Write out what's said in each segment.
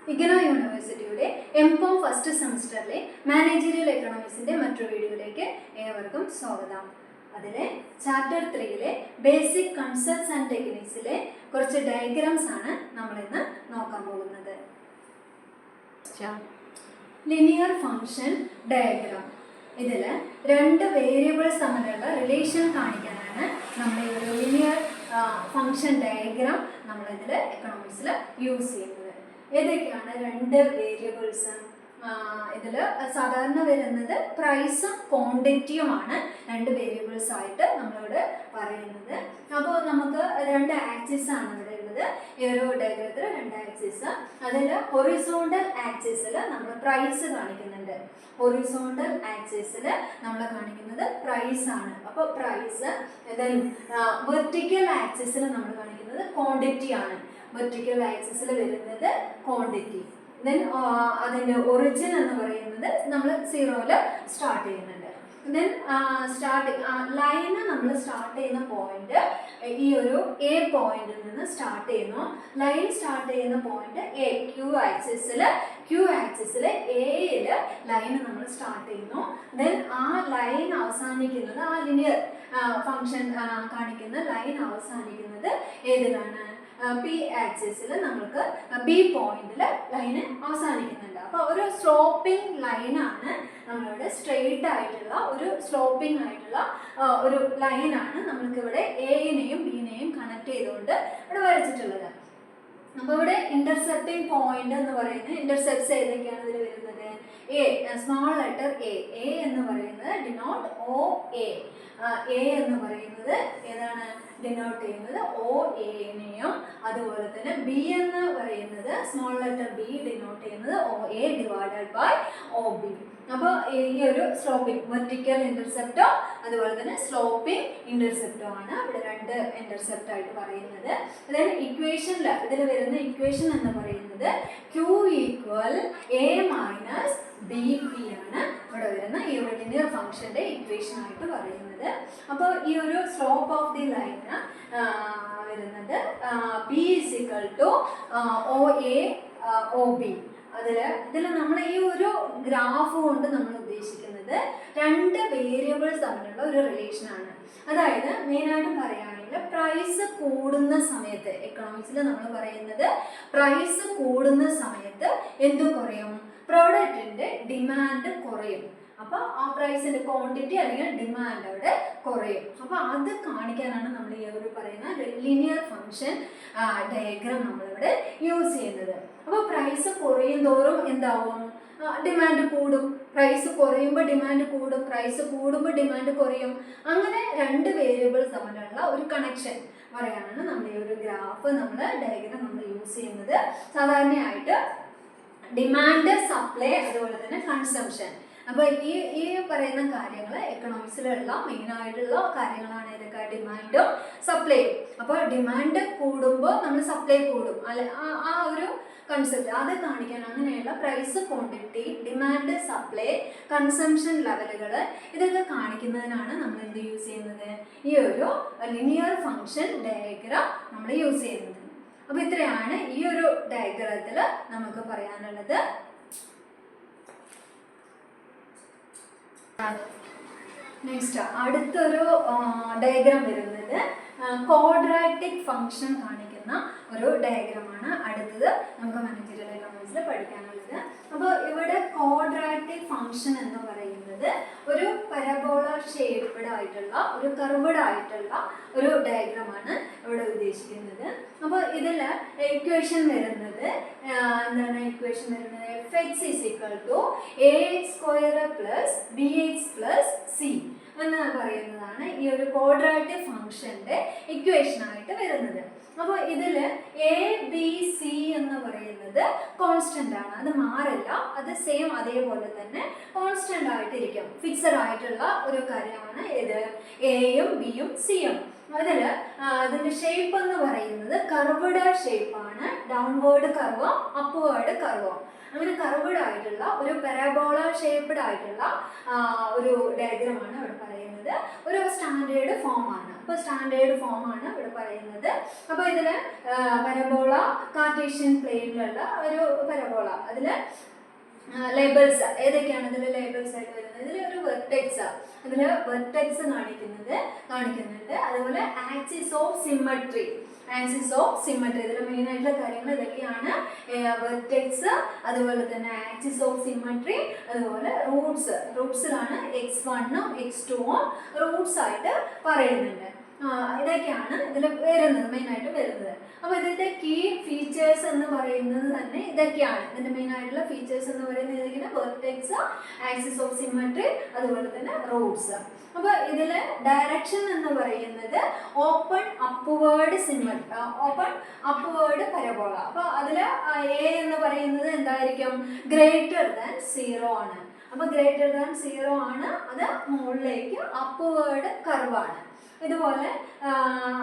ഇഗ്നോ യൂണിവേഴ്സിറ്റിയുടെ M Com first സെമസ്റ്ററിലെ managerial എക്കണോമിക്സിന്റെ മറ്റൊരു വീഡിയോയിലേക്ക് ഏവർക്കും സ്വാഗതം. അതിലെ ചാപ്റ്റർ 3-ലെ ബേസിക് കൺസെപ്റ്റ്സ് ആൻഡ് ടെക്നിക്സിലെ കുറച്ച് ഡയഗ്രാംസ് ആണ് നമ്മൾ ഇന്ന് നോക്കാൻ പോകുന്നത്. Linear function diagram. ഇതിൽ രണ്ട് വേരിയബിൾസ് തമ്മിലുള്ള റിലേഷൻ കാണിക്കാനാണ് നമ്മൾ ഈ ഒരു ലിനിയർ ഫംഗ്ഷൻ ഡയഗ്രാം നമ്മളിതിൽ എക്കണോമിക്സിൽ യൂസ് ചെയ്യുന്നത്. ഏതൊക്കെയാണ് രണ്ട് വേരിയബിൾസ്? ഇതിൽ സാധാരണ വരുന്നത് പ്രൈസും ക്വാണ്ടിറ്റിയുമാണ് രണ്ട് വേരിയബിൾസ് ആയിട്ട് നമ്മളിവിടെ പറയുന്നത്. അപ്പോൾ നമുക്ക് രണ്ട് ആക്സിസ് ആണ് ഇവിടെ ഉള്ളത്. ഈ ഒരു ഡയഗ്രത്തിൽ രണ്ട് ആക്സിസ്. അതിൽ ഹൊറിസോണ്ടൽ ആക്സിസിൽ നമ്മൾ പ്രൈസ് കാണിക്കുന്നുണ്ട്. ഹൊറിസോണ്ടൽ ആക്സിസിൽ നമ്മൾ കാണിക്കുന്നത് പ്രൈസ് ആണ്. അപ്പോൾ പ്രൈസ്. വെർട്ടിക്കൽ ആക്സിസിൽ നമ്മൾ കാണിക്കുന്നത് ക്വാണ്ടിറ്റി ആണ്. വെർട്ടിക്കൽ ആക്സിസിൽ വരുന്നത് ക്വാണ്ടിറ്റി. ദെൻ അതിൻ്റെ ഒറിജിൻ എന്ന് പറയുന്നത് നമ്മൾ 0-ൽ സ്റ്റാർട്ട് ചെയ്യുന്നുണ്ട്. ദെൻ ലൈന് നമ്മൾ സ്റ്റാർട്ട് ചെയ്യുന്ന പോയിന്റ് ഈ ഒരു എ പോയിന്റിൽ നിന്ന് സ്റ്റാർട്ട് ചെയ്യുന്നു. ലൈൻ സ്റ്റാർട്ട് ചെയ്യുന്ന പോയിന്റ് എ. ക്യൂ ആക്സിസിൽ എയിൽ ലൈൻ നമ്മൾ സ്റ്റാർട്ട് ചെയ്യുന്നു. ദെൻ ആ ലൈൻ അവസാനിക്കുന്നത്, ആ ലിനിയർ ഫംഗ്ഷൻ കാണിക്കുന്ന ലൈൻ അവസാനിക്കുന്നത് ഏതിലാണ്? പി ആക്സിസിൽ നമുക്ക് ബി പോയിന്റിൽ ലൈന് അവസാനിക്കുന്നുണ്ട്. അപ്പോൾ ഒരു സ്ലോപ്പിംഗ് ലൈനാണ് നമ്മളിവിടെ, സ്ട്രെയിറ്റ് ആയിട്ടുള്ള ഒരു സ്ലോപ്പിംഗ് ആയിട്ടുള്ള ഒരു ലൈനാണ് നമ്മൾക്കിവിടെ എനെയും ബിനെയും കണക്ട് ചെയ്തുകൊണ്ട് ഇവിടെ വരച്ചിട്ടുള്ളത്. അപ്പോൾ ഇവിടെ ഇന്റർസെപ്റ്റിംഗ് പോയിന്റ് എന്ന് പറയുന്നത്, ഇന്റർസെപ്റ്റ്സ് ഏതൊക്കെയാണ് ഇതിൽ വരുന്നത്? A, small letter A. A എന്ന് പറയുന്നത് ഡിനോട്ട് ഒ എ. എ എന്ന് പറയുന്നത് ഏതാണ്? ഡിനോട്ട് ചെയ്യുന്നത് ഒ എനെയും, അതുപോലെ തന്നെ ബി എന്ന് പറയുന്നത് സ്മോൾ ലെറ്റർ ബി ഡിനോട്ട് ചെയ്യുന്നത് O A divided by O B. അപ്പോൾ ഈ ഒരു സ്ലോപ്പിംഗ് വെർട്ടിക്കൽ ഇന്റർസെപ്റ്റോ അതുപോലെ തന്നെ സ്ലോപ്പിംഗ് ഇന്റർസെപ്റ്റോ ആണ് ഇവിടെ രണ്ട് ഇന്റർസെപ്റ്റ് ആയിട്ട് പറയുന്നത്. അതായത് ഇക്വേഷനിൽ ഇതിൽ വരുന്ന ഇക്വേഷൻ എന്ന് പറയുന്നത് Q equal A minus B P ആണ് ഇവിടെ വരുന്ന ഈ ഒരു ലിനിയർ ഫംഗ്ഷന്റെ ഇക്വേഷൻ ആയിട്ട് പറയുന്നത്. അപ്പോൾ ഈ ഒരു സ്ലോപ്പ് ഓഫ് ദി ലൈന് വരുന്നത് B is equal to O A O B. ഇതിൽ നമ്മൾ ഈ ഒരു ഗ്രാഫ് കൊണ്ട് നമ്മൾ ഉദ്ദേശിക്കുന്നത് രണ്ട് വേരിയബിൾസ് തമ്മിലുള്ള ഒരു റിലേഷൻ ആണ്. അതായത് മെയിനായിട്ടും പറയുകയാണെങ്കിൽ പ്രൈസ് കൂടുന്ന സമയത്ത്, എക്കണോമിക്സിൽ നമ്മൾ പറയുന്നത് പ്രൈസ് കൂടുന്ന സമയത്ത് എന്ത് കുറയും? പ്രോഡക്റ്റിന്റെ ഡിമാൻഡ് കുറയും. അപ്പോൾ ആ പ്രൈസിന്റെ ക്വാണ്ടിറ്റി അല്ലെങ്കിൽ ഡിമാൻഡ് അവിടെ കുറയും. അപ്പോൾ അത് കാണിക്കാനാണ് നമ്മൾ ഈ ഒരു പറയുന്ന ലിനിയർ ഫംഗ്ഷൻ ഡയഗ്രാം നമ്മളിവിടെ യൂസ് ചെയ്യുന്നത്. അപ്പോൾ പ്രൈസ് കുറയും തോറും എന്താവും? ഡിമാൻഡ് കൂടും. പ്രൈസ് കുറയുമ്പോൾ ഡിമാൻഡ് കൂടും, പ്രൈസ് കൂടുമ്പോൾ ഡിമാൻഡ് കുറയും. അങ്ങനെ രണ്ട് വേരിയബിൾസ് തമ്മിലുള്ള ഒരു കണക്ഷൻ പറയാനാണ് നമ്മൾ ഈ ഒരു ഗ്രാഫ്, നമ്മൾ ഡയഗ്രാം നമ്മൾ യൂസ് ചെയ്യുന്നത്. സാധാരണയായിട്ട് ഡിമാൻഡ്, സപ്ലൈ, അതുപോലെ തന്നെ കൺസംഷൻ. അപ്പോൾ ഈ പറയുന്ന കാര്യങ്ങൾ എക്കണോമിക്സിലുള്ള മെയിനായിട്ടുള്ള കാര്യങ്ങളാണ്. ഇതൊക്കെ ഡിമാൻഡും സപ്ലൈയും. അപ്പോൾ ഡിമാൻഡ് കൂടുമ്പോൾ നമ്മൾ സപ്ലൈ കൂടും, അല്ലെ? ആ ഒരു കൺസെപ്റ്റ് അത് കാണിക്കാൻ, അങ്ങനെയുള്ള price, quantity, demand, supply, consumption ലെവലുകൾ ഇതൊക്കെ കാണിക്കുന്നതിനാണ് നമ്മൾ എന്ത് യൂസ് ചെയ്യുന്നത്? ഈ ഒരു ലിനിയർ ഫംഗ്ഷൻ ഡയഗ്രാം നമ്മൾ യൂസ് ചെയ്യുന്നത്. അപ്പോൾ ഇത്രയാണ് ഈ ഒരു ഡയഗ്രത്തിൽ നമുക്ക് പറയാനുള്ളത്. നെക്സ്റ്റ് അടുത്തൊരു ഡയഗ്രാം വരുന്നത് ക്വാഡ്രാറ്റിക് ഫംഗ്ഷൻ കാണിക്കുന്ന ഒരു ഡയഗ്രമാണ് അടുത്തത് നമുക്ക് മാനേജറിയൽ എക്കണോമിക്സിൽ പഠിക്കാനുള്ളത്. അപ്പോൾ ഇവിടെ ക്വാഡ്രാറ്റിക് ഫംഗ്ഷൻ എന്ന് പറയുന്നത് ഒരു പരബോള ഷേപ്പ്ഡ് ആയിട്ടുള്ള, ഒരു കർവ്ഡ് ആയിട്ടുള്ള ഒരു ഡയഗ്രമാണ് ഇവിടെ ഉദ്ദേശിക്കുന്നത്. അപ്പോൾ ഇതിൽ ഇക്വേഷൻ വരുന്നത് എന്താണ്? ഇക്വേഷൻ വരുന്നത് fx is equal to ax square plus bx plus c എന്ന് പറയുന്നതാണ് ഈ ഒരു ക്വാഡ്രാറ്റിക് ഫംഗ്ഷന്റെ ഇക്വേഷൻ ആയിട്ട് വരുന്നത്. അപ്പോൾ ഇതിൽ എ ബി സി എന്ന് പറയുന്നത് കോൺസ്റ്റന്റ് ആണ്, അത് മാറില്ല, അത് സെയിം അതേപോലെ തന്നെ കോൺസ്റ്റന്റ് ആയിട്ടിരിക്കും. ഫിക്സഡ് ആയിട്ടുള്ള ഒരു കാര്യമാണ് ഇത് എയും ബിയും സിയും. അതിന്റെ ഷേപ്പ് എന്ന് പറയുന്നത് കർവ്ഡ് ഷേപ്പാണ്. ഡൗൺവേർഡ് കർവോ അപ്വേർഡ് കർവോ, അങ്ങനെ കർവ്ഡ് ആയിട്ടുള്ള ഒരു പരാബോള ഷേപ്പ്ഡ് ആയിട്ടുള്ള ഒരു ഡയഗ്രമാണ് ഇവിടെ പറയുന്നത്. പറയുന്നത് ഒരു സ്റ്റാൻഡേർഡ് ഫോമാണ്. അപ്പോൾ സ്റ്റാൻഡേർഡ് ഫോമാണ് ഇവിടെ പറയുന്നത്. അപ്പോൾ ഇതിൽ പരബോള കാർട്ടീഷ്യൻ പ്ലെയിനിലുള്ള ഒരു പരബോള, അതിൽ ലേബിൾസ് ഏതൊക്കെയാണ് ഇതിൽ ലേബിൾസ് ആയിട്ട് വരുന്നത്? ഇതിൽ ഒരു വെർട്ടെക്സ്, ഇതിൽ വെർട്ടെക്സ് കാണിക്കുന്നുണ്ട്. അതുപോലെ ആക്സിസ് ഓഫ് സിമ്മട്രി, ഇതിൽ മെയിൻ ആയിട്ടുള്ള കാര്യങ്ങൾ ഇതൊക്കെയാണ്. വെർട്ടെക്സ്, അതുപോലെ തന്നെ ആക്സിസ് ഓഫ് സിമ്മട്രി, അതുപോലെ റൂട്ട്സിലാണ് x1ഉം x2ഉം റൂട്ട്സ് ആയിട്ട് പറയുന്നുണ്ട്. ഇതൊക്കെയാണ് ഇതിൽ വരുന്നത്, മെയിനായിട്ട് വരുന്നത്. അപ്പോൾ ഇതിൻ്റെ കീ ഫീച്ചേഴ്സ് എന്ന് പറയുന്നത് തന്നെ ഇതൊക്കെയാണ്. ഇതിൻ്റെ മെയിൻ ആയിട്ടുള്ള ഫീച്ചേഴ്സ് എന്ന് പറയുന്നത് ഇതൊക്കെയാണ്: വെർട്ടെക്സ്, ആക്സിസ് ഓഫ് സിമ്മട്രി, അതുപോലെ തന്നെ റൂട്ട്സ്. അപ്പോൾ ഇതിൽ ഡയറക്ഷൻ എന്ന് പറയുന്നത് ഓപ്പൺ അപ്വേർഡ് പരബോള. അപ്പോൾ അതിൽ എ എന്ന് പറയുന്നത് എന്തായിരിക്കും? ഗ്രേറ്റർ ദാൻ 0 ആണ്. അപ്പോൾ ഗ്രേറ്റർ ദാൻ 0 ആണ്, അത് മുകളിലേക്ക് അപ്വേർഡ് കർവാണ്. ഇതുപോലെ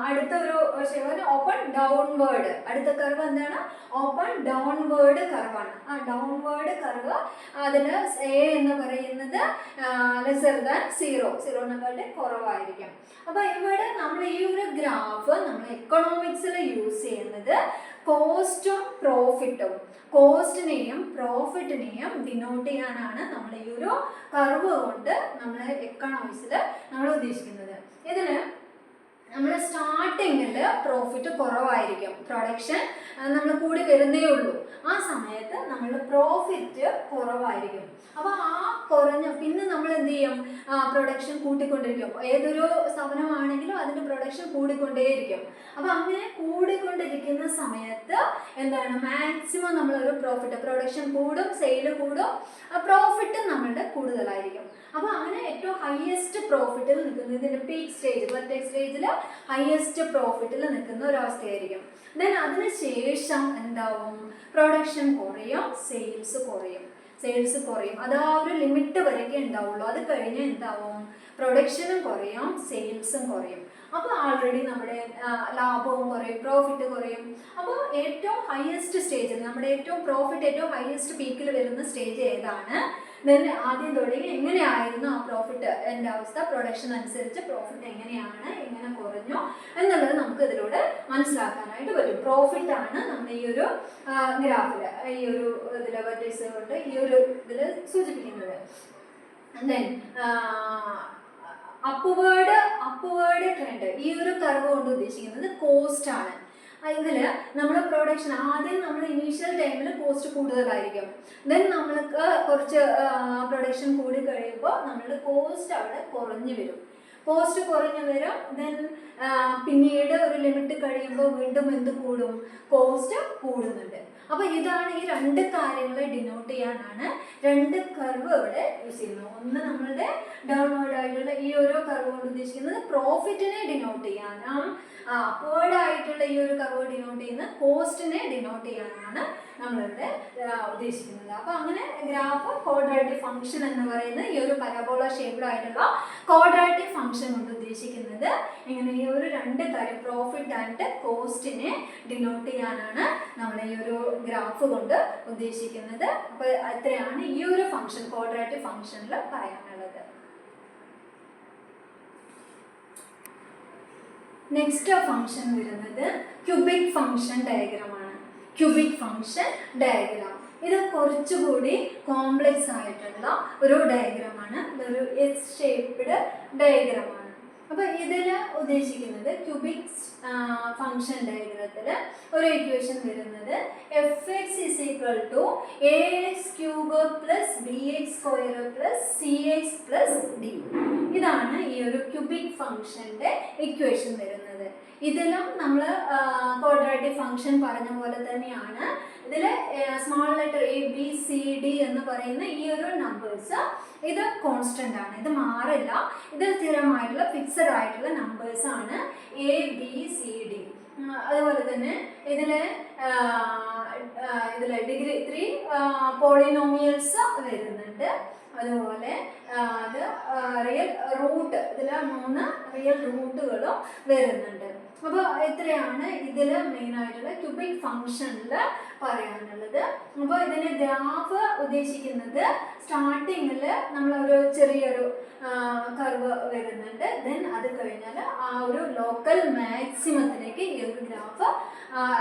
അടുത്ത ഒരു ഓപ്പൺ ഡൗൺവേർഡ്, അടുത്ത കർവ് എന്താണ്? ഓപ്പൺ ഡൗൺവേർഡ് കർവാണ്. ആ ഡൗൺവേർഡ് കർവ് അതിൽ എ എന്ന് പറയുന്നത് ലെസർ ദാൻ 0 കുറവായിരിക്കും. അപ്പോൾ ഇവിടെ നമ്മൾ ഈ ഒരു ഗ്രാഫ് നമ്മൾ എക്കണോമിക്സിൽ യൂസ് ചെയ്യുന്നത് കോസ്റ്റും പ്രോഫിറ്റും, കോസ്റ്റിനെയും പ്രോഫിറ്റിനെയും ഡിനോട്ട് ചെയ്യാനാണ് നമ്മൾ ഈ ഒരു കർവ് കൊണ്ട് നമ്മൾ എക്കണോമിക്സിൽ നമ്മൾ ഉദ്ദേശിക്കുന്നത്. ഇതിൽ നമ്മൾ സ്റ്റാർട്ടിങ്ങിൽ പ്രോഫിറ്റ് കുറവായിരിക്കും, പ്രൊഡക്ഷൻ നമ്മൾ കൂടി വരുന്നേ ഉള്ളൂ. ആ സമയത്ത് നമ്മളുടെ പ്രോഫിറ്റ് കുറവായിരിക്കും. അപ്പോൾ ആ പിന്നെ നമ്മൾ എന്ത് ചെയ്യും? പ്രൊഡക്ഷൻ കൂട്ടിക്കൊണ്ടിരിക്കും. ഏതൊരു സ്ഥാപനമാണെങ്കിലും അതിൻ്റെ പ്രൊഡക്ഷൻ കൂടിക്കൊണ്ടേയിരിക്കും. അപ്പോൾ അങ്ങനെ കൂടിക്കൊണ്ടിരിക്കുന്ന സമയത്ത് എന്താണ്? മാക്സിമം നമ്മളൊരു പ്രൊഡക്ഷൻ കൂടും, സെയിൽ കൂടും, പ്രോഫിറ്റ് നമ്മളുടെ കൂടുതലായിരിക്കും. അപ്പോൾ അങ്ങനെ ഏറ്റവും ഹയസ്റ്റ് പ്രോഫിറ്റിൽ നിൽക്കുന്നത്, ഇതിൻ്റെ പീക്ക് സ്റ്റേജ്, വെർട്ടെക്സ് സ്റ്റേജിൽ ഹയസ്റ്റ് പ്രോഫിറ്റിൽ നിൽക്കുന്ന ഒരവസ്ഥയായിരിക്കും. ദെൻ അതിന് ശേഷം എന്താവും? പ്രൊഡക്ഷൻ കുറയും, സെയിൽസ് കുറയും. അത് ആ ഒരു ലിമിറ്റ് വരെയൊക്കെ ഉണ്ടാവുള്ളൂ. അത് കഴിഞ്ഞ് എന്താവും? പ്രൊഡക്ഷനും കുറയും, സെയിൽസും കുറയും. അപ്പോൾ ആൾറെഡി നമ്മുടെ ലാഭവും കുറയും, പ്രോഫിറ്റ് കുറയും. അപ്പോൾ ഏറ്റവും ഹയസ്റ്റ് സ്റ്റേജിൽ നമ്മുടെ ഏറ്റവും പ്രോഫിറ്റ് ഏറ്റവും ഹയസ്റ്റ് പീക്കിൽ വരുന്ന സ്റ്റേജ് ഏതാണ്? ദെൻ ആദ്യം തുടങ്ങി എങ്ങനെയായിരുന്നു ആ പ്രോഫിറ്റ് എൻ്റെ അവസ്ഥ, പ്രൊഡക്ഷൻ അനുസരിച്ച് പ്രോഫിറ്റ് എങ്ങനെ കുറഞ്ഞു എന്നുള്ളത് നമുക്ക് ഇതിലൂടെ മനസ്സിലാക്കാനായിട്ട് പറ്റും. പ്രോഫിറ്റ് ആണ് നമ്മൾ ഈ ഒരു ഗ്രാഫിൽ, ഈ ഒരു ഇതിൽ വെർട്ടെക്സ് കൊണ്ട് ഈ ഒരു ഇതിൽ സൂചിപ്പിക്കുന്നത്. ദെൻ അപ്വേർഡ് ട്രെൻഡ്, ഈ ഒരു കർവ് കൊണ്ട് ഉദ്ദേശിക്കുന്നത് കോസ്റ്റ് ആണ്. ഇതിൽ നമ്മൾ പ്രൊഡക്ഷൻ ആദ്യം നമ്മൾ ഇനീഷ്യൽ ടൈമിൽ കോസ്റ്റ് കൂടുതലായിരിക്കും. ദെൻ നമ്മൾക്ക് കുറച്ച് പ്രൊഡക്ഷൻ കൂടി കഴിയുമ്പോൾ നമ്മളുടെ കോസ്റ്റ് അവിടെ കുറഞ്ഞു വരും. ദെൻ പിന്നീട് ഒരു ലിമിറ്റ് കഴിയുമ്പോൾ വീണ്ടും എന്ത് കൂടും? കോസ്റ്റ് കൂടുന്നുണ്ട്. അപ്പോൾ ഇതാണ് ഈ രണ്ട് കാര്യങ്ങളെ ഡിനോട്ട് ചെയ്യാനാണ് രണ്ട് കർവ് ഇവിടെ യൂസ് ചെയ്യുന്നത്. ഒന്ന് നമ്മളുടെ ഡൗൺവേർഡ് ആയിട്ടുള്ള ഈ ഒരു കർവ് കൊണ്ട് ഉദ്ദേശിക്കുന്നത് പ്രോഫിറ്റിനെ ഡിനോട്ട് ചെയ്യാനും, അപ്വേർഡ് ആയിട്ടുള്ള ഈ ഒരു കർവ് ഡിനോട്ട് ചെയ്യുന്നത് കോസ്റ്റിനെ ഡിനോട്ട് ചെയ്യാനാണ് നമ്മളിവിടെ ഉദ്ദേശിക്കുന്നത്. അപ്പോൾ അങ്ങനെ ഗ്രാഫ് ക്വാഡ്രാറ്റിക് ഫംഗ്ഷൻ എന്ന് പറയുന്ന ഈ ഒരു പരബോള ഷേപ്ഡ് ആയിട്ടുള്ള ക്വാഡ്രാറ്റിക് ഫംഗ്ഷൻ കൊണ്ട് ഉദ്ദേശിക്കുന്നത് ഇങ്ങനെ ഈ ഒരു രണ്ട് കാര്യം പ്രോഫിറ്റ് ആൻഡ് കോസ്റ്റിനെ ഡിനോട്ട് ചെയ്യാനാണ് നമ്മൾ ഈ ഒരു ഗ്രാഫ് കൊണ്ട് ഉദ്ദേശിക്കുന്നത്. അപ്പോൾ അത്രയാണ് ഈ ഒരു ഫംഗ്ഷൻ ക്വാഡ്രാറ്റിക് ഫംഗ്ഷനിൽ പറയാനുള്ളത്. നെക്സ്റ്റ് ഫംഗ്ഷൻ വരുന്നത് ക്യൂബിക് ഫംഗ്ഷൻ ഡയഗ്രാം ആണ്. ഇത് കുറച്ചുകൂടി കോംപ്ലക്സ് ആയിട്ടുള്ള ഒരു ഡയഗ്രാമാണ്. ഇതൊരു എസ് ഷേപ്ഡ് ഡയഗ്രാമാണ്. അപ്പോൾ ഇതിൽ ഉദ്ദേശിക്കുന്നത് ക്യൂബിക് ഫംഗ്ഷൻ ഡയഗ്രത്തിൽ ഒരു ഇക്വേഷൻ വരുന്നത് fx = ax³ + bx² + cx + d. ഇതാണ് ഈ ഒരു ക്യൂബിക് ഫംഗ്ഷന്റെ ഇക്വേഷൻ വരുന്നത്. ഇതിലും നമ്മൾ ക്വാഡ്രാറ്റിക് ഫംഗ്ഷൻ പറഞ്ഞ പോലെ തന്നെയാണ്. ഇതിൽ small letter A B C D എന്ന് പറയുന്ന ഈ ഒരു നമ്പേഴ്സ് ഇത് കോൺസ്റ്റന്റ് ആണ്, ഇത് മാറില്ല. ഇത് സ്ഥിരമായിട്ടുള്ള ഫിക്സഡ് ആയിട്ടുള്ള നമ്പേഴ്സ് ആണ് എ ബി സി ഡി. അതുപോലെ തന്നെ ഇതിൽ ഇതിൽ ഡിഗ്രി 3 പോളിനോമിയൽസ് വരുന്നുണ്ട്. അതുപോലെ അത് റിയൽ റൂട്ട്, ഇതിൽ 3 റിയൽ റൂട്ടുകളും വരുന്നുണ്ട്. അപ്പോൾ ഇത്രയാണ് ഇതിൽ മെയിനായിട്ടുള്ള ക്യൂബിക് ഫംഗ്ഷനിൽ പറയാനുള്ളത്. അപ്പോൾ ഇതിൻ്റെ ഗ്രാഫ് ഉദ്ദേശിക്കുന്നത് സ്റ്റാർട്ടിങ്ങിൽ നമ്മളൊരു ചെറിയൊരു കർവ് വരുന്നുണ്ട്. ദെൻ അത് കഴിഞ്ഞാൽ ആ ഒരു ലോക്കൽ മാക്സിമത്തിലേക്ക് ഈ ഒരു ഗ്രാഫ്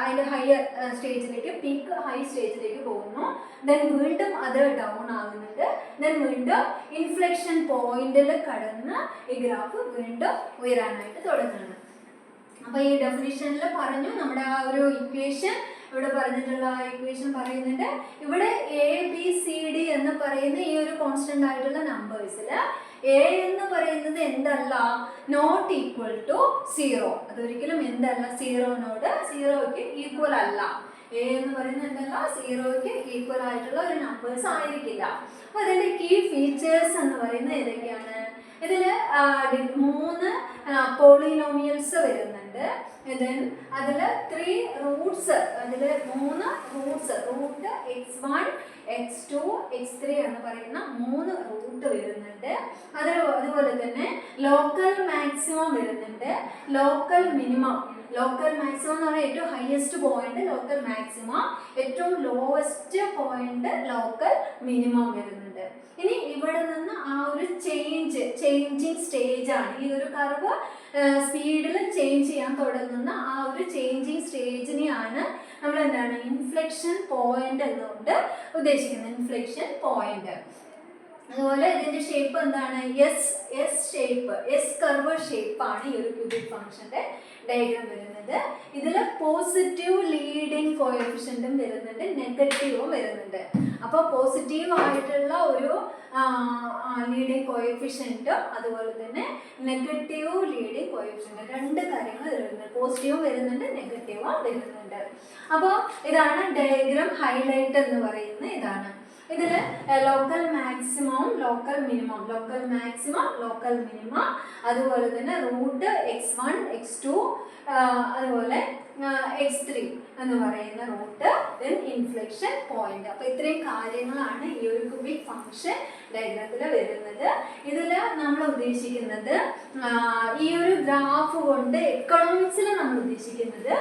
അതിൻ്റെ ഹയർ സ്റ്റേജിലേക്ക്, പീക്ക് ഹൈ സ്റ്റേജിലേക്ക് പോകുന്നു. ദെൻ വീണ്ടും അത് ഡൗൺ ആകുന്നുണ്ട്. ദെൻ വീണ്ടും ഇൻഫ്ലെക്ഷൻ പോയിന്റിൽ കടന്ന് ഈ ഗ്രാഫ് വീണ്ടും ഉയരാനായിട്ട് തുടങ്ങുന്നു. അപ്പോൾ ഈ ഡെഫിനിഷനിൽ പറഞ്ഞു നമ്മുടെ ആ ഒരു ഇക്വേഷൻ ഇവിടെ പറഞ്ഞിട്ടുള്ള ഇക്വേഷൻ പറയുന്നുണ്ട്. ഇവിടെ ABCD എന്ന് പറയുന്ന ഈ ഒരു കോൺസ്റ്റന്റ് ആയിട്ടുള്ള നമ്പേഴ്സിൽ എ എന്ന് പറയുന്നത് എന്തല്ല, നോട്ട് ഈക്വൽ ടു 0. അതൊരിക്കലും എന്തല്ല, സീറോയ്ക്ക് ഈക്വൽ അല്ല. എ എന്ന് പറയുന്നത് എന്തല്ല, 0ക്ക് ഈക്വൽ ആയിട്ടുള്ള ഒരു നമ്പേഴ്സ് ആയിരിക്കില്ല. അപ്പോൾ ഇതിൻ്റെ കീ ഫീച്ചേഴ്സ് എന്ന് പറയുന്നത് ഏതൊക്കെയാണ്? ഇതിൽ 3 പോളിനോമിയൽസ് വരുന്നുണ്ട്. ദെൻ അതിൽ 3 റൂട്ട്സ്, അതിൽ 3 Roots, root x1 x2 x3 എന്ന് പറയുന്ന 3 റൂട്ട് വരുന്നുണ്ട്. അതുപോലെ തന്നെ ലോക്കൽ മാക്സിമം വരുന്നുണ്ട്, ലോക്കൽ മിനിമം. ലോക്കൽ മാക്സിമം എന്ന് പറഞ്ഞാൽ ഏറ്റവും ഹയസ്റ്റ് പോയിന്റ് ലോക്കൽ മാക്സിമം, ഏറ്റവും ലോവസ്റ്റ് പോയിന്റ് ലോക്കൽ മിനിമം വരുന്നുണ്ട്. ഇനി ഇവിടെ നിന്ന് ആ ഒരു ചേഞ്ചിങ് സ്റ്റേജ് ആണ് ഈ ഒരു കർവ് സ്പീഡിൽ ചേഞ്ച് ചെയ്യാൻ തുടങ്ങുന്ന ആ ഒരു ചേഞ്ചിങ് സ്റ്റേജിനെയാണ് നമ്മൾ എന്താണ് ഇൻഫ്ലെക്ഷൻ പോയിന്റ് എന്നുകൊണ്ട് ഉദ്ദേശിക്കുന്നത്. Inflection point. അതുപോലെ ഇതിന്റെ ഷേപ്പ് എന്താണ്, എസ് ഷേപ്പ്, എസ് കർവ് ഷേപ്പാണ് ഈ ഒരു ക്യൂബിക് ഫംഗ്ഷന്റെ ഡയഗ്രാം വരുന്നത്. ഇതിൽ പോസിറ്റീവ് ലീഡിങ് കോഎഫിഷ്യന്റും വരുന്നുണ്ട്, നെഗറ്റീവും വരുന്നുണ്ട്. അപ്പോൾ പോസിറ്റീവ് ആയിട്ടുള്ള ഒരു ലീഡിങ് കോഎഫിഷ്യന്റും അതുപോലെ തന്നെ നെഗറ്റീവ് ലീഡിങ് കോഎഫിഷ്യന്റ്, 2 കാര്യങ്ങൾ വരുന്നുണ്ട്. പോസിറ്റീവും വരുന്നുണ്ട്, നെഗറ്റീവും വരുന്നുണ്ട്. അപ്പോൾ ഇതാണ് ഡയഗ്രാം ഹൈലൈറ്റ് എന്ന് പറയുന്നത്. ഇതാണ് ഇതിൽ local maximum, local minimum, local maximum, local minimum, അതുപോലെ തന്നെ റൂട്ട് x1 x2 അതുപോലെ x3 എന്ന് പറയുന്ന റൂട്ട്, ദെൻ ഇൻഫ്ലെക്ഷൻ പോയിന്റ്. അപ്പോൾ ഇത്രയും കാര്യങ്ങളാണ് ഈ ഒരു ക്യൂബിക് ഫംഗ്ഷൻ ഡയഗ്രാമിൽ വരുന്നത്. ഇതിൽ നമ്മൾ ഉദ്ദേശിക്കുന്നത് ഈ ഒരു ഗ്രാഫ് കൊണ്ട് എക്കണോമിക്സിൽ നമ്മൾ ഉദ്ദേശിക്കുന്നത്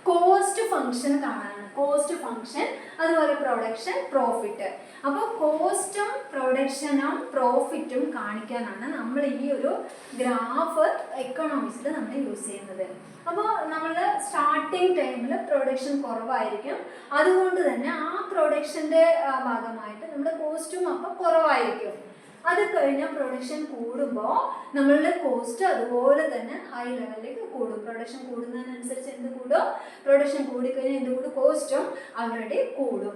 കോസ്റ്റ് ഫംഗ്ഷൻ കാണാനാണ്. കോസ്റ്റ് ഫംഗ്ഷൻ, അതുപോലെ പ്രൊഡക്ഷൻ, പ്രോഫിറ്റ്. അപ്പോൾ കോസ്റ്റും പ്രൊഡക്ഷനും പ്രോഫിറ്റും കാണിക്കാനാണ് നമ്മൾ ഈ ഒരു ഗ്രാഫ് എക്കണോമിക്സിൽ നമ്മൾ യൂസ് ചെയ്യുന്നത്. അപ്പോൾ നമ്മൾ സ്റ്റാർട്ടിങ് ടൈമിൽ പ്രൊഡക്ഷൻ കുറവായിരിക്കും, അതുകൊണ്ട് തന്നെ ആ പ്രൊഡക്ഷൻ്റെ ഭാഗമായിട്ട് നമ്മുടെ കോസ്റ്റും അപ്പോൾ കുറവായിരിക്കും. അത് കഴിഞ്ഞാൽ പ്രൊഡക്ഷൻ കൂടുമ്പോൾ നമ്മളുടെ കോസ്റ്റ് അതുപോലെ തന്നെ ഹൈ ലെവലിലേക്ക് കൂടും. പ്രൊഡക്ഷൻ കൂടുന്നതിനനുസരിച്ച് എന്ത് കൂടും, പ്രൊഡക്ഷൻ കൂടിക്കഴിഞ്ഞാൽ എന്ത് കൂടും, കോസ്റ്റും അവരുടെ കൂടും.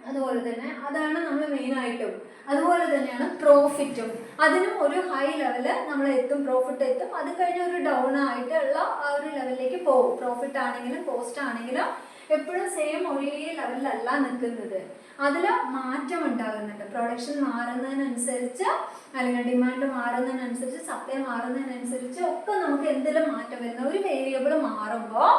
അതുപോലെ തന്നെ അതാണ് നമ്മൾ മെയിനായിട്ടും. അതുപോലെ തന്നെയാണ് പ്രോഫിറ്റും, അതിനും ഒരു ഹൈ ലെവല് നമ്മൾ എത്തും, പ്രോഫിറ്റ് എത്തും. അത് കഴിഞ്ഞ് ഒരു ഡൗൺ ആയിട്ടുള്ള ആ ഒരു ലെവലിലേക്ക് പോകും. പ്രോഫിറ്റ് ആണെങ്കിലും കോസ്റ്റ് ആണെങ്കിലും എപ്പോഴും സെയിം ഒരേ ലെവലിലല്ല നിൽക്കുന്നത്, അതിൽ മാറ്റം ഉണ്ടാകുന്നുണ്ട്. പ്രൊഡക്ഷൻ മാറുന്നതിനനുസരിച്ച് അല്ലെങ്കിൽ ഡിമാൻഡ് മാറുന്നതിനനുസരിച്ച്, സപ്ലൈ മാറുന്നതിനനുസരിച്ച് ഒക്കെ നമുക്ക് എന്തെങ്കിലും മാറ്റം വരുന്ന ഒരു വേരിയബിൾ മാറുമ്പോൾ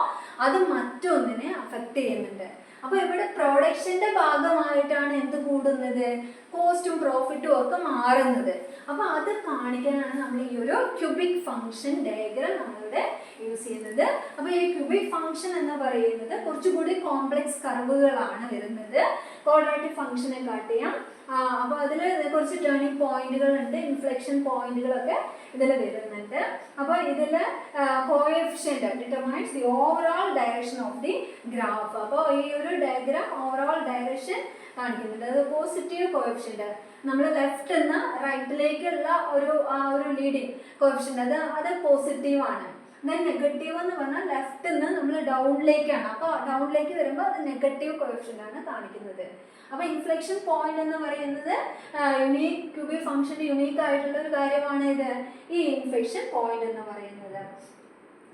അത് മറ്റൊന്നിനെ അഫക്റ്റ് ചെയ്യുന്നുണ്ട്. അപ്പോൾ ഇവിടെ പ്രൊഡക്ഷന്റെ ഭാഗമായിട്ടാണ് എന്ത് കൂടുന്നത്, കോസ്റ്റും പ്രോഫിറ്റും ഒക്കെ മാറുന്നത്. അപ്പോൾ അത് കാണിക്കാനാണ് നമ്മൾ ഈ ഒരു ക്യൂബിക് ഫംഗ്ഷൻ ഡയഗ്രാം നമ്മളിവിടെ യൂസ് ചെയ്യുന്നത്. അപ്പോൾ ഈ ക്യൂബിക് ഫംഗ്ഷൻ എന്ന് പറയുന്നത് കുറച്ചുകൂടി കോംപ്ലക്സ് കർവുകളാണ് വരുന്നത് ക്വാഡ്രാറ്റിക് ഫംഗ്ഷനെ കാട്ടിയാൽ. അപ്പോൾ അതിൽ കുറച്ച് ടേണിംഗ് പോയിന്റുകളുണ്ട്, ഇൻഫ്ലെക്ഷൻ പോയിന്റുകളൊക്കെ ഇതിൽ വരുന്നുണ്ട്. അപ്പോൾ ഇതിൽ coefficient determines the overall direction of the graph. അപ്പോൾ ഈ ഒരു ഡയഗ്രാം ഓവറോൾ ഡയറക്ഷൻ കാണിക്കുന്നുണ്ട്. അത് പോസിറ്റീവ് കോഎഫിഷ്യന്റ്, നമ്മൾ ലെഫ്റ്റ് നിന്ന് റൈറ്റിലേക്കുള്ള ഒരു ലീഡിങ് കോഎഫിഷ്യന്റ്, അത് പോസിറ്റീവ് ആണ്. ദെൻ നെഗറ്റീവ് എന്ന് പറഞ്ഞാൽ ലെഫ്റ്റ് നിന്ന് നമ്മൾ ഡൗണിലേക്കാണ്. അപ്പോൾ ഡൗണിലേക്ക് വരുമ്പോൾ അത് നെഗറ്റീവ് കോഎഫിഷ്യന്റ് ആണ് കാണിക്കുന്നത്. അപ്പോൾ ഇൻഫ്ലെക്ഷൻ പോയിന്റ് എന്ന് പറയുന്നത് യുണീക്ക് ക്യൂബിക് ഫംഗ്ഷന്റെ യുണീക്ക് ആയിട്ടുള്ള ഒരു കാര്യമാണ് ഇത്, ഈ ഇൻഫ്ലെക്ഷൻ പോയിന്റ് എന്ന് പറയുന്നത്.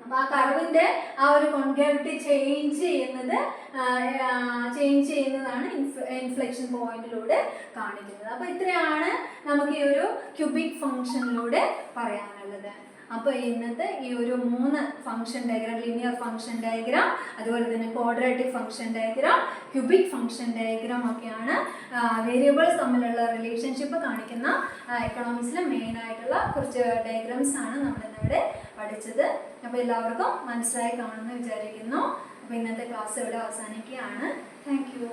അപ്പോൾ ആ കർവിന്റെ ആ ഒരു കോൺകേവിറ്റി ചേഞ്ച് ചെയ്യുന്നതാണ് ഇൻഫ്ലെക്ഷൻ പോയിന്റിലൂടെ കാണിക്കുന്നത്. അപ്പോൾ ഇത്രയാണ് നമുക്ക് ഈ ഒരു ക്യൂബിക് ഫംഗ്ഷനിലൂടെ പറയാനുള്ളത്. അപ്പോൾ ഇന്നത്തെ ഈ ഒരു 3 function diagram, linear function diagram, അതുപോലെ തന്നെ quadratic function diagram, cubic function diagram ഒക്കെയാണ് വേരിയബിൾസ് തമ്മിലുള്ള റിലേഷൻഷിപ്പ് കാണിക്കുന്ന എക്കണോമിക്സിലെ മെയിൻ ആയിട്ടുള്ള കുറച്ച് ഡയഗ്രാംസ് ആണ് നമ്മളിന്നിവിടെ പഠിച്ചത്. അപ്പോൾ എല്ലാവർക്കും മനസ്സിലായി കാണുമെന്ന് വിചാരിക്കുന്നു. അപ്പോൾ ഇന്നത്തെ ക്ലാസ് ഇവിടെ അവസാനിക്കുകയാണ്. Thank you.